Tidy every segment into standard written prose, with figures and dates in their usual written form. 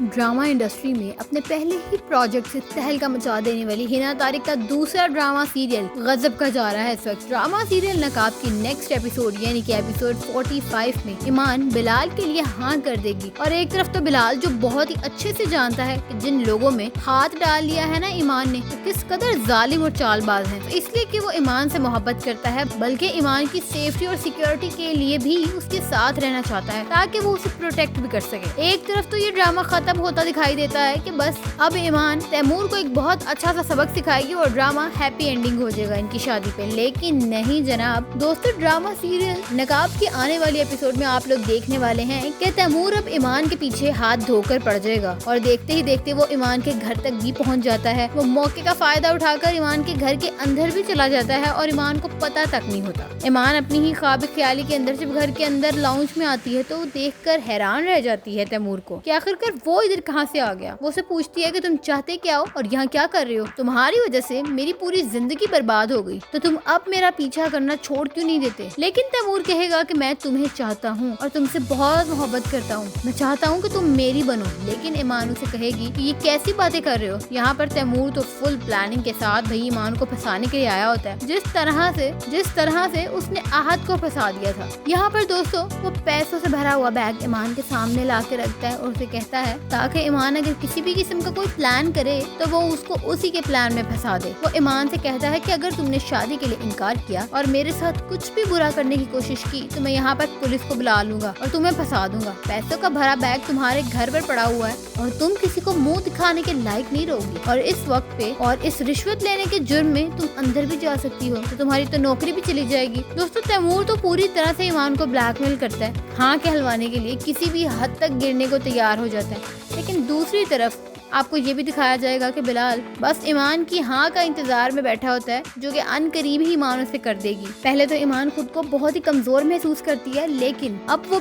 Drama industry में अपने पहले ही प्रोजेक्ट से तहलका मचा देने वाली हिना तारिक का दूसरा ड्रामा सीरियल गजब का जा रहा है इस वक्त। ड्रामा सीरियल नकाब की नेक्स्ट एपिसोड यानी कि एपिसोड 45 में ईमान बिलाल के लिए हाँ कर देगी। और एक तरफ तो बिलाल जो बहुत ही अच्छे से जानता है कि जिन लोगों में हाथ डाल लिया है ना ईमान ने, तो किस कदर जालिम और चालबाज है, तो इसलिए कि वो ईमान से मोहब्बत करता है, बल्कि ईमान की सेफ्टी और सिक्योरिटी के लिए भी उसके साथ रहना चाहता है ताकि वो उसे प्रोटेक्ट भी कर सके। एक तरफ तो ये ड्रामा खत्म होता दिखाई देता है कि बस अब ईमान तैमूर को एक बहुत अच्छा सा सबक सिखाएगी और ड्रामा हैप्पी एंडिंग हो जाएगा इनकी शादी पे। लेकिन नहीं जनाब दोस्तों, ड्रामा सीरियल नकाब की आने वाली एपिसोड में आप लोग देखने वाले हैं कि तैमूर अब ईमान के पीछे हाथ धोकर पड़ जाएगा और देखते ही देखते वो ईमान के घर तक भी पहुंच जाता है। वो मौके का फायदा उठाकर ईमान के घर के अंदर भी चला जाता है और ईमान को पता तक नहीं होता। ईमान अपनी ही ख्वाब ख्याली के अंदर जब घर के अंदर लाउंज में आती है तो वो देखकर हैरान रह जाती है तैमूर को कि आखिरकार वो इधर कहाँ से आ गया। वो उसे पूछती है कि तुम चाहते क्या हो और यहाँ क्या कर रहे हो, तुम्हारी वजह से मेरी पूरी जिंदगी बर्बाद हो गई, तो तुम अब मेरा पीछा करना छोड़ क्यों नहीं देते। लेकिन तैमूर कहेगा कि मैं तुम्हें चाहता हूँ और तुमसे बहुत मोहब्बत करता हूँ, मैं चाहता हूँ कि तुम मेरी बनो। लेकिन ईमान उसे कहेगी कि ये कैसी बातें कर रहे हो। यहाँ पर तैमूर तो फुल प्लानिंग के साथ भाई ईमान को फंसाने के लिए आया होता है, जिस तरह से उसने आहत को फंसा दिया था। यहाँ पर दोस्तों वो पैसों से भरा हुआ बैग ईमान के सामने ला के रखता है और उसे कहता है ताकि ईमान अगर किसी भी किस्म का कोई प्लान करे तो वो उसको उसी के प्लान में फंसा दे। वो ईमान से कहता है कि अगर तुमने शादी के लिए इनकार किया और मेरे साथ कुछ भी बुरा करने की कोशिश की तो मैं यहाँ पर पुलिस को बुला लूंगा और तुम्हें फंसा दूंगा। पैसों का भरा बैग तुम्हारे घर पर पड़ा हुआ है और तुम किसी को मुंह दिखाने के लायक नहीं रहोगी और इस वक्त पे और इस रिश्वत लेने के जुर्म में तुम अंदर भी जा सकती हो, तो तुम्हारी तो नौकरी भी चली जाएगी। दोस्तों तैमूर तो पूरी तरह से ईमान को ब्लैकमेल करता है, हाँ कहलवाने के लिए किसी भी हद तक गिरने को तैयार हो जाता है। लेकिन दूसरी तरफ आपको ये भी दिखाया जाएगा कि बिलाल बस ईमान की हाँ का इंतजार में बैठा होता है जो कि अनकरीब ही ईमान उसे कर देगी। पहले तो ईमान खुद को बहुत ही कमजोर महसूस करती है, लेकिन अब वो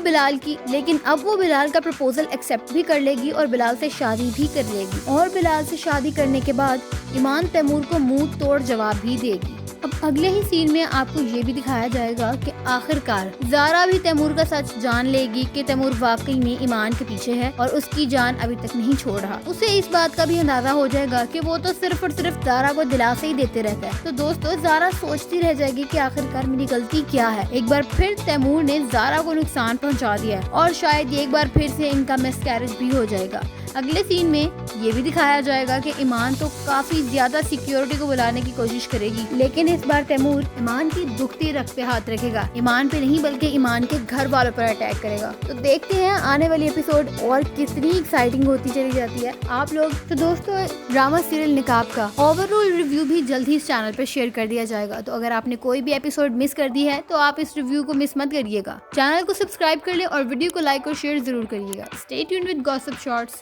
बिलाल का प्रपोजल एक्सेप्ट भी कर लेगी और बिलाल से शादी भी कर लेगी। और बिलाल से शादी करने के बाद ईमान तैमूर को मुंह तोड़ जवाब भी देगी। अब अगले ही सीन में आपको ये भी दिखाया जाएगा कि आखिरकार ज़ारा भी तैमूर का सच जान लेगी कि तैमूर वाकई में ईमान के पीछे है और उसकी जान अभी तक नहीं छोड़ रहा। उसे इस बात का भी अंदाजा हो जाएगा कि वो तो सिर्फ और सिर्फ ज़ारा को दिलासा ही देते रहता है। तो दोस्तों ज़ारा सोचती रह जाएगी कि आखिरकार मेरी गलती क्या है। एक बार फिर तैमूर ने ज़ारा को नुकसान पहुँचा दिया है और शायद एक बार फिर से इनका मिसकैरेज भी हो जाएगा। अगले सीन में ये भी दिखाया जाएगा कि ईमान तो काफी ज्यादा सिक्योरिटी को बुलाने की कोशिश करेगी, लेकिन इस बार तैमूर ईमान की दुखती रग पे हाथ रखेगा। ईमान पे नहीं बल्कि ईमान के घर वालों पर अटैक करेगा। तो देखते हैं आने वाली एपिसोड और कितनी एक्साइटिंग होती चली जाती है आप लोग। तो दोस्तों ड्रामा सीरियल नकाब का ओवरऑल रिव्यू भी जल्द ही इस चैनल पर शेयर कर दिया जाएगा। तो अगर आपने कोई भी एपिसोड मिस कर दी है तो आप इस रिव्यू को मिस मत करिएगा। चैनल को सब्सक्राइब कर ले और वीडियो को लाइक और शेयर जरूर करिएगा। Stay tuned with gossip shorts.